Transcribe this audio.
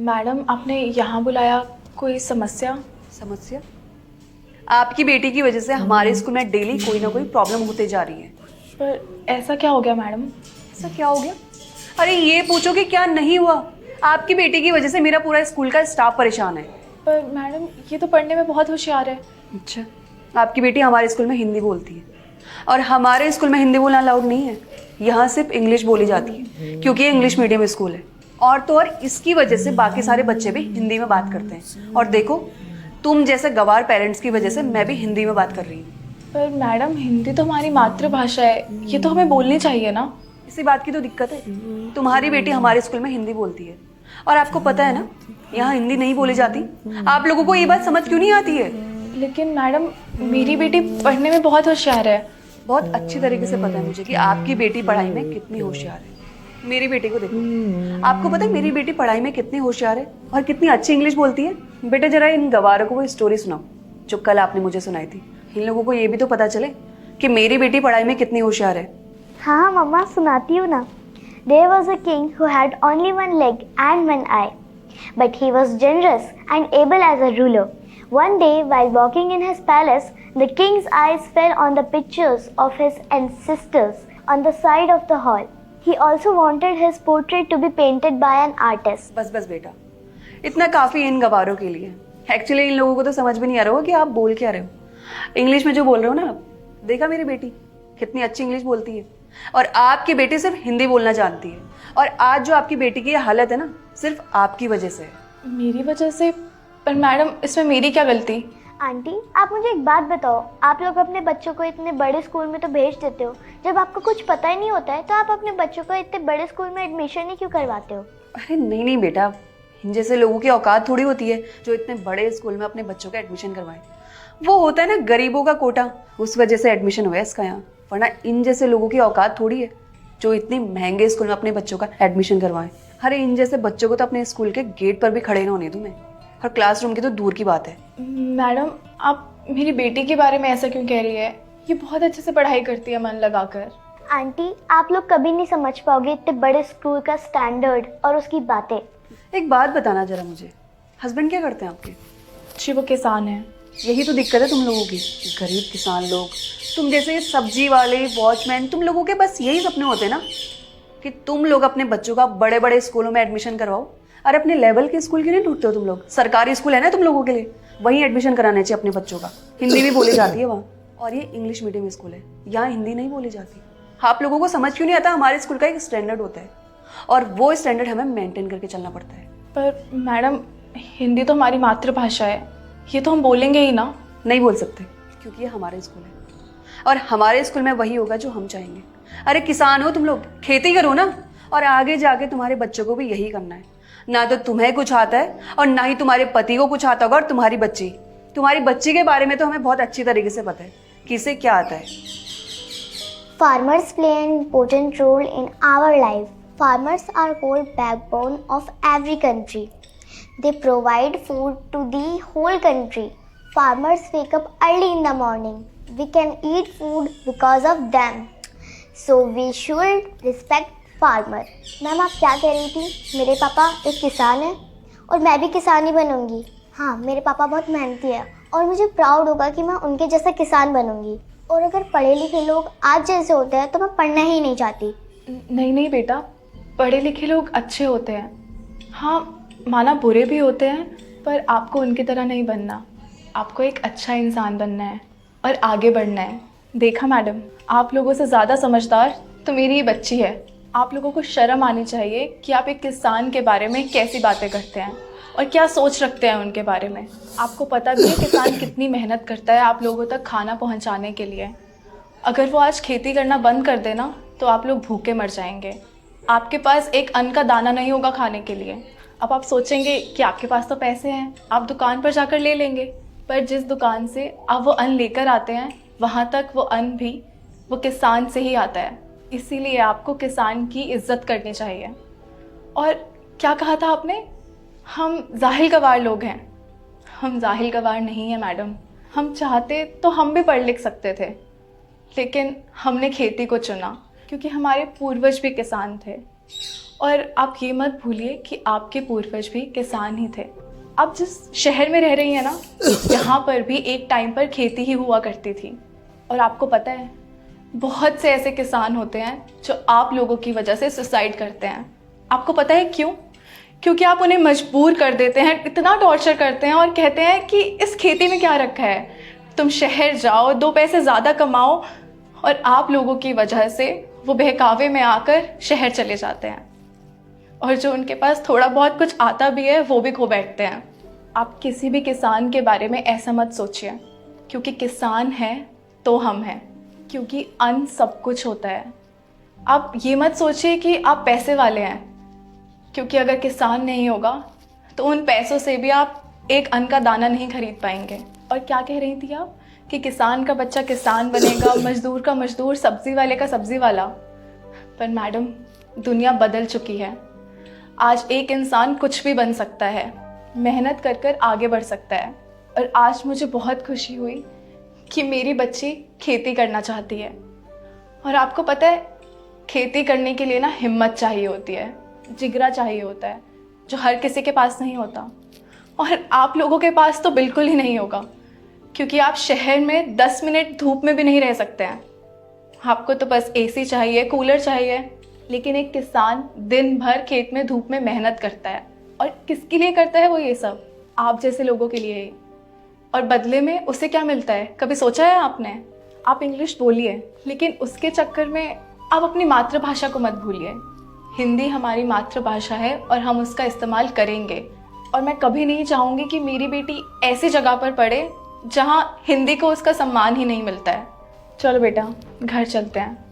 Madam आपने यहाँ बुलाया, कोई समस्या? समस्या? आपकी बेटी की वजह से हमारे स्कूल में डेली कोई ना कोई प्रॉब्लम होते जा रही है। पर ऐसा क्या हो गया मैडम? ऐसा क्या हो गया? अरे ये पूछो कि क्या नहीं हुआ। आपकी बेटी की वजह से मेरा पूरा स्कूल का स्टाफ परेशान है। पर मैडम ये तो पढ़ने में बहुत होशियार है। अच्छा, आपकी बेटी हमारे स्कूल में हिंदी बोलती है और हमारे स्कूल में हिंदी बोलना अलाउड नहीं है। यहाँ सिर्फ इंग्लिश बोली जाती है क्योंकि ये इंग्लिश मीडियम स्कूल है। और तो और इसकी वजह से बाकी सारे बच्चे भी हिंदी में बात करते हैं। और देखो, तुम जैसे गवार पेरेंट्स की वजह से मैं भी हिंदी में बात कर रही हूँ। पर मैडम हिंदी तो हमारी मातृभाषा है, ये तो हमें बोलनी चाहिए ना। इसी बात की तो दिक्कत है। तुम्हारी बेटी हमारे स्कूल में हिंदी बोलती है और आपको पता है ना, यहाँ हिंदी नहीं बोली जाती। आप लोगों को ये बात समझ क्यों नहीं आती है? लेकिन मैडम मेरी बेटी पढ़ने में बहुत होशियार है। बहुत अच्छी तरीके से पता है मुझे कि आपकी बेटी पढ़ाई में कितनी होशियार है। मेरी बेटी को देखो, आपको पता है मेरी बेटी पढ़ाई में कितनी होशियार है और कितनी अच्छी इंग्लिश बोलती है। बेटा जरा इन गवारों को वो स्टोरी सुनाओ जो कल आपने मुझे सुनाई थी। इन लोगों को ये भी तो पता चले कि मेरी बेटी पढ़ाई में कितनी होशियार है। हाँ मम्मा, सुनाती हूँ ना। There was a king who had only one leg and one eye, but he was generous and able as a ruler. One day, while walking in his palace, the king's eyes fell on the pictures of his ancestors on the side of the hall. He also wanted his portrait to be painted by an artist. बस बस बेटा, इतना काफी इन गवारों के लिए। Actually in लोगों को तो समझ भी नहीं आ रहा होगा कि आप बोल क्या रहे हो। इंग्लिश में जो बोल रहे हो ना आप, देखा मेरी बेटी कितनी अच्छी इंग्लिश बोलती है और आपकी बेटी सिर्फ हिंदी बोलना जानती है। और आज जो आपकी बेटी की ये हालत है ना, सिर्फ आपकी वजह से है। मेरी वजह से? पर मैडम इसमें मेरी क्या गलती? आंटी, आप मुझे एक बात बताओ, आप लोग अपने बच्चों को इतने बड़े स्कूल में तो भेज देते हो, जब आपको कुछ पता ही नहीं होता है तो आप अपने बच्चों को इतने बड़े स्कूल में एडमिशन ही क्यों करवाते हो? अरे नहीं नहीं बेटा, इन जैसे लोगों की औकात थोड़ी होती है जो इतने बड़े स्कूल में अपने बच्चों का एडमिशन करवाए। वो होता है ना गरीबों का कोटा, उस वजह से एडमिशन हुआ है इसका यहाँ। वरना इन जैसे लोगों की औकात थोड़ी है जो इतने महंगे स्कूल में अपने बच्चों का एडमिशन करवाएं। अरे इन जैसे बच्चों को तो अपने स्कूल के गेट पर भी खड़े ना होने दूं मैं, और क्लासरूम की तो दूर की बात है। मैडम आप मेरी बेटी के बारे में ऐसा क्यों कह रही है? ये बहुत अच्छे से पढ़ाई करती है मन लगाकर। आंटी, आप लोग कभी नहीं समझ पाओगे इतने बड़े स्कूल का स्टैंडर्ड और उसकी बातें। एक बात बताना जरा मुझे, हस्बैंड क्या करते हैं आपके? जी वो किसान है। यही तो दिक्कत है तुम लोगों की, गरीब किसान लोग। तुम जैसे सब्जी वाले, वॉचमैन, तुम लोगों के बस यही सपने होते हैं ना कि तुम लोग अपने बच्चों का बड़े बड़े स्कूलों में एडमिशन करवाओ। अरे अपने लेवल के स्कूल के लिए ढूंढते हो तुम लोग? सरकारी स्कूल है ना तुम लोगों के लिए, वहीं एडमिशन कराना चाहिए अपने बच्चों का। हिंदी भी बोली जाती है वहाँ, और ये इंग्लिश मीडियम स्कूल है, यहाँ हिंदी नहीं बोली जाती। आप लोगों को समझ क्यों नहीं आता? हमारे स्कूल का एक स्टैंडर्ड होता है और वो स्टैंडर्ड हमें मेंटेन करके चलना पड़ता है। पर मैडम हिंदी तो हमारी मातृभाषा है, ये तो हम बोलेंगे ही ना। नहीं बोल सकते क्योंकि ये हमारे स्कूल है और हमारे स्कूल में वही होगा जो हम चाहेंगे। अरे किसान हो तुम लोग, खेती करो ना, और आगे जाके तुम्हारे बच्चों को भी यही करना है। ना तो तुम्हें कुछ आता है और ना ही तुम्हारे पति को कुछ आता होगा। और तुम्हारी बच्ची के बारे में तो हमें बहुत अच्छी तरीके से पता है कि इसे क्या आता है। Farmers play an important role in our life. Farmers are called backbone of every country. They provide food to the whole country. Farmers wake up early in the morning. We can eat food because of them. So we should respect farmer. Ma'am आप क्या कह रही थी? मेरे पापा एक किसान है और मैं भी किसान ही बनूंगी। हाँ, मेरे पापा बहुत मेहनती है और मुझे प्राउड होगा कि मैं उनके जैसा किसान बनूंगी। और अगर पढ़े लिखे लोग आज जैसे होते हैं तो मैं पढ़ना ही नहीं चाहती। नहीं नहीं बेटा, पढ़े लिखे लोग अच्छे होते हैं। हाँ माना बुरे भी होते हैं, पर आपको उनकी तरह नहीं बनना। आपको एक अच्छा इंसान बनना है और आगे बढ़ना है। देखा मैडम, आप लोगों से ज़्यादा समझदार तो मेरी ही बच्ची है। आप लोगों को शर्म आनी चाहिए कि आप एक किसान के बारे में कैसी बातें करते हैं और क्या सोच रखते हैं उनके बारे में। आपको पता भी है किसान कितनी मेहनत करता है आप लोगों तक खाना पहुंचाने के लिए। अगर वो आज खेती करना बंद कर देना तो आप लोग भूखे मर जाएंगे। आपके पास एक अन्न का दाना नहीं होगा खाने के लिए। अब आप सोचेंगे कि आपके पास तो पैसे हैं, आप दुकान पर जाकर ले लेंगे, पर जिस दुकान से आप वो अन्न लेकर आते हैं वहाँ तक वो अन्न भी वो किसान से ही आता है। इसीलिए आपको किसान की इज्जत करनी चाहिए। और क्या कहा था आपने? हम जाहिल गवार लोग हैं। हम जाहिल गवार नहीं हैं मैडम। हम चाहते तो हम भी पढ़ लिख सकते थे, लेकिन हमने खेती को चुना क्योंकि हमारे पूर्वज भी किसान थे और आप ये मत भूलिए कि आपके पूर्वज भी किसान ही थे। आप जिस शहर में रह रही हैं ना, यहाँ पर भी एक टाइम पर खेती ही हुआ करती थी। और आपको पता है, बहुत से ऐसे किसान होते हैं जो आप लोगों की वजह से सुसाइड करते हैं। आपको पता है क्यों? क्योंकि आप उन्हें मजबूर कर देते हैं, इतना टॉर्चर करते हैं और कहते हैं कि इस खेती में क्या रखा है, तुम शहर जाओ, 2 पैसे ज़्यादा कमाओ। और आप लोगों की वजह से वो बहकावे में आकर शहर चले जाते हैं, और जो उनके पास थोड़ा बहुत कुछ आता भी है वो भी खो बैठते हैं। आप किसी भी किसान के बारे में ऐसा मत सोचिए, क्योंकि किसान है तो हम हैं, क्योंकि अन्न सब कुछ होता है। आप ये मत सोचिए कि आप पैसे वाले हैं, क्योंकि अगर किसान नहीं होगा तो उन पैसों से भी आप एक अन्न का दाना नहीं खरीद पाएंगे। और क्या कह रही थी आप कि किसान का बच्चा किसान बनेगा, मजदूर का मजदूर, सब्जी वाले का सब्जी वाला। पर मैडम, दुनिया बदल चुकी है। आज एक इंसान कुछ भी बन सकता है, मेहनत कर कर आगे बढ़ सकता है। और आज मुझे बहुत खुशी हुई कि मेरी बच्ची खेती करना चाहती है। और आपको पता है, खेती करने के लिए ना हिम्मत चाहिए होती है, जिगरा चाहिए होता है, जो हर किसी के पास नहीं होता। और आप लोगों के पास तो बिल्कुल ही नहीं होगा, क्योंकि आप शहर में 10 मिनट धूप में भी नहीं रह सकते हैं। आपको तो बस एसी चाहिए, कूलर चाहिए। लेकिन एक किसान दिन भर खेत में धूप में मेहनत करता है, और किसके लिए करता है वो? ये सब आप जैसे लोगों के लिए ही। और बदले में उसे क्या मिलता है, कभी सोचा है आपने? आप इंग्लिश बोलिए, लेकिन उसके चक्कर में आप अपनी मातृभाषा को मत भूलिए। हिंदी हमारी मातृभाषा है और हम उसका इस्तेमाल करेंगे। और मैं कभी नहीं चाहूँगी कि मेरी बेटी ऐसी जगह पर पढ़े जहाँ हिंदी को उसका सम्मान ही नहीं मिलता है। चलो बेटा, घर चलते हैं।